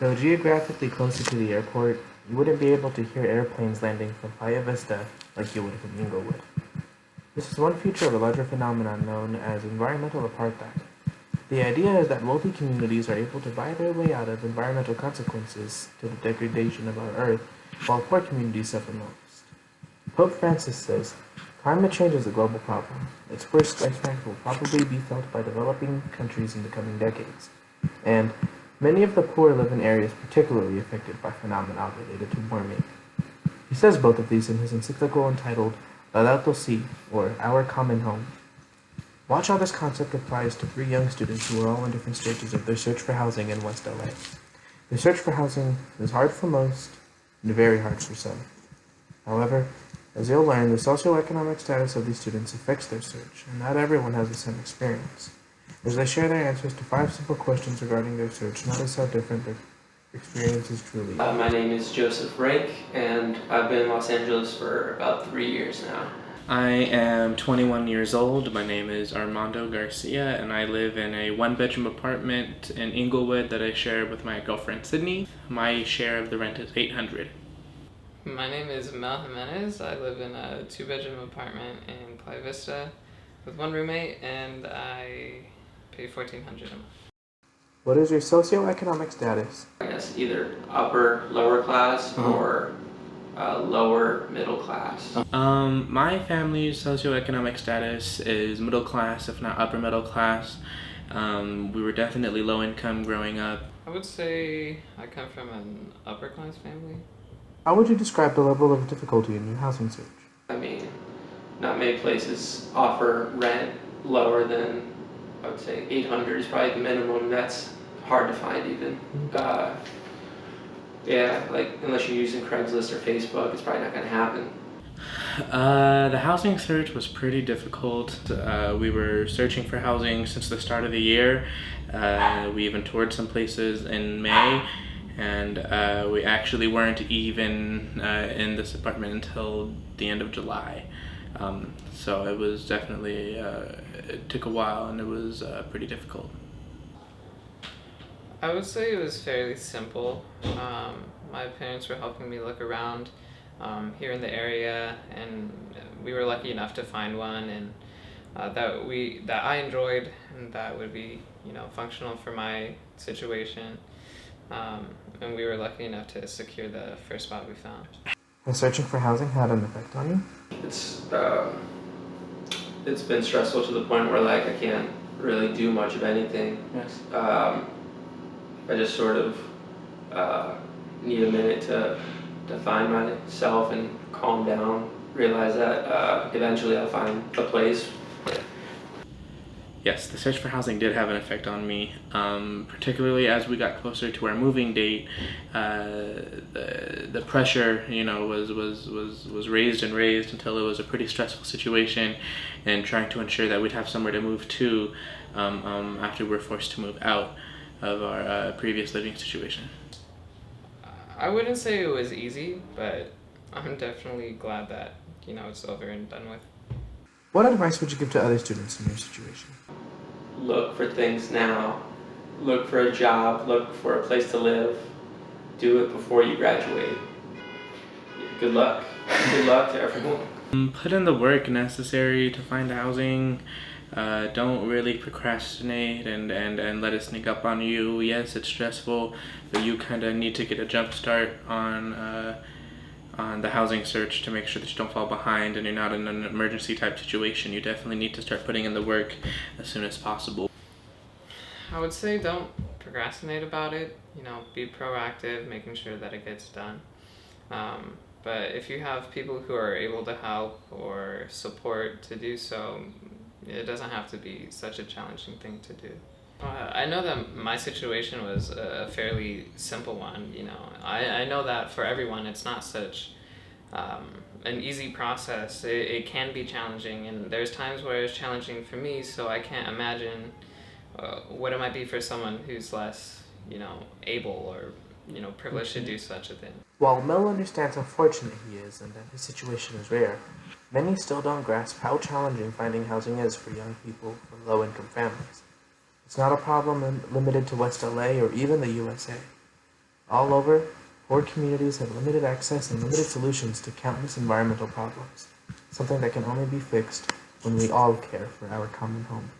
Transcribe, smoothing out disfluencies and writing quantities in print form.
Though geographically closer to the airport, you wouldn't be able to hear airplanes landing from Playa Vista like you would from Inglewood. This is one feature of a larger phenomenon known as environmental apartheid. The idea is that wealthy communities are able to buy their way out of environmental consequences to the degradation of our Earth, while poor communities suffer most. Pope Francis says, "Climate change is a global problem. Its worst impact will probably be felt by developing countries in the coming decades." And many of the poor live in areas particularly affected by phenomena related to warming. He says both of these in his encyclical entitled Laudato Si, or Our Common Home. Watch how this concept applies to three young students who are all in different stages of their search for housing in West LA. The search for housing is hard for most and very hard for some. However, as you'll learn, the socioeconomic status of these students affects their search, and not everyone has the same experience. As they share their answers to 5 simple questions regarding their search, notice how different their experiences truly are. My name is Joseph Rake, and I've been in Los Angeles for about 3 years now. I am 21 years old. My name is Armando Garcia, and I live in a one-bedroom apartment in Inglewood that I share with my girlfriend Sydney. My share of the rent is $800. My name is Mel Jimenez. I live in a 2-bedroom apartment in Playa Vista with one roommate, and I pay $1,400 a month. What is your socioeconomic status? I guess either upper, lower class or lower middle class. My family's socioeconomic status is middle class, if not upper middle class. We were definitely low income growing up. I would say I come from an upper class family. How would you describe the level of difficulty in your housing search? I mean, not many places offer rent lower than, I would say, 800 is probably the minimum. That's hard to find even. Yeah, like unless you're using Craigslist or Facebook, it's probably not going to happen. The housing search was pretty difficult. We were searching for housing since the start of the year. We even toured some places in May, and we actually weren't even in this apartment until the end of July. So it was definitely, it took a while, and it was pretty difficult. I would say it was fairly simple. My parents were helping me look around here in the area, and we were lucky enough to find one, and that I enjoyed, and that would be functional for my situation. And we were lucky enough to secure the first spot we found. Has searching for housing had an effect on you? It's been stressful to the point where like I can't really do much of anything. Yes. I just sort of need a minute to find myself and calm down, realize that eventually I'll find a place. Yes, the search for housing did have an effect on me, particularly as we got closer to our moving date. The pressure, was raised and raised until it was a pretty stressful situation, and trying to ensure that we'd have somewhere to move to after we were forced to move out of our previous living situation. I wouldn't say it was easy, but I'm definitely glad that it's over and done with. What advice would you give to other students in your situation? Look for things now. Look for a job. Look for a place to live. Do it before you graduate. Good luck. Good luck to everyone. Put in the work necessary to find housing. Don't really procrastinate and let it sneak up on you. Yes, it's stressful, but you kind of need to get a jump start on the housing search to make sure that you don't fall behind and you're not in an emergency type situation. You definitely need to start putting in the work as soon as possible. I would say don't procrastinate about it. Be proactive, making sure that it gets done. But if you have people who are able to help or support to do so, it doesn't have to be such a challenging thing to do. I know that my situation was a fairly simple one. I know that for everyone it's not such an easy process. It can be challenging, and there's times where it's challenging for me, so I can't imagine what it might be for someone who's less able or privileged to do such a thing. While Mel understands how fortunate he is and that his situation is rare, many still don't grasp how challenging finding housing is for young people from low-income families. It's not a problem limited to West LA or even the USA. All over, poor communities have limited access and limited solutions to countless environmental problems, something that can only be fixed when we all care for our common home.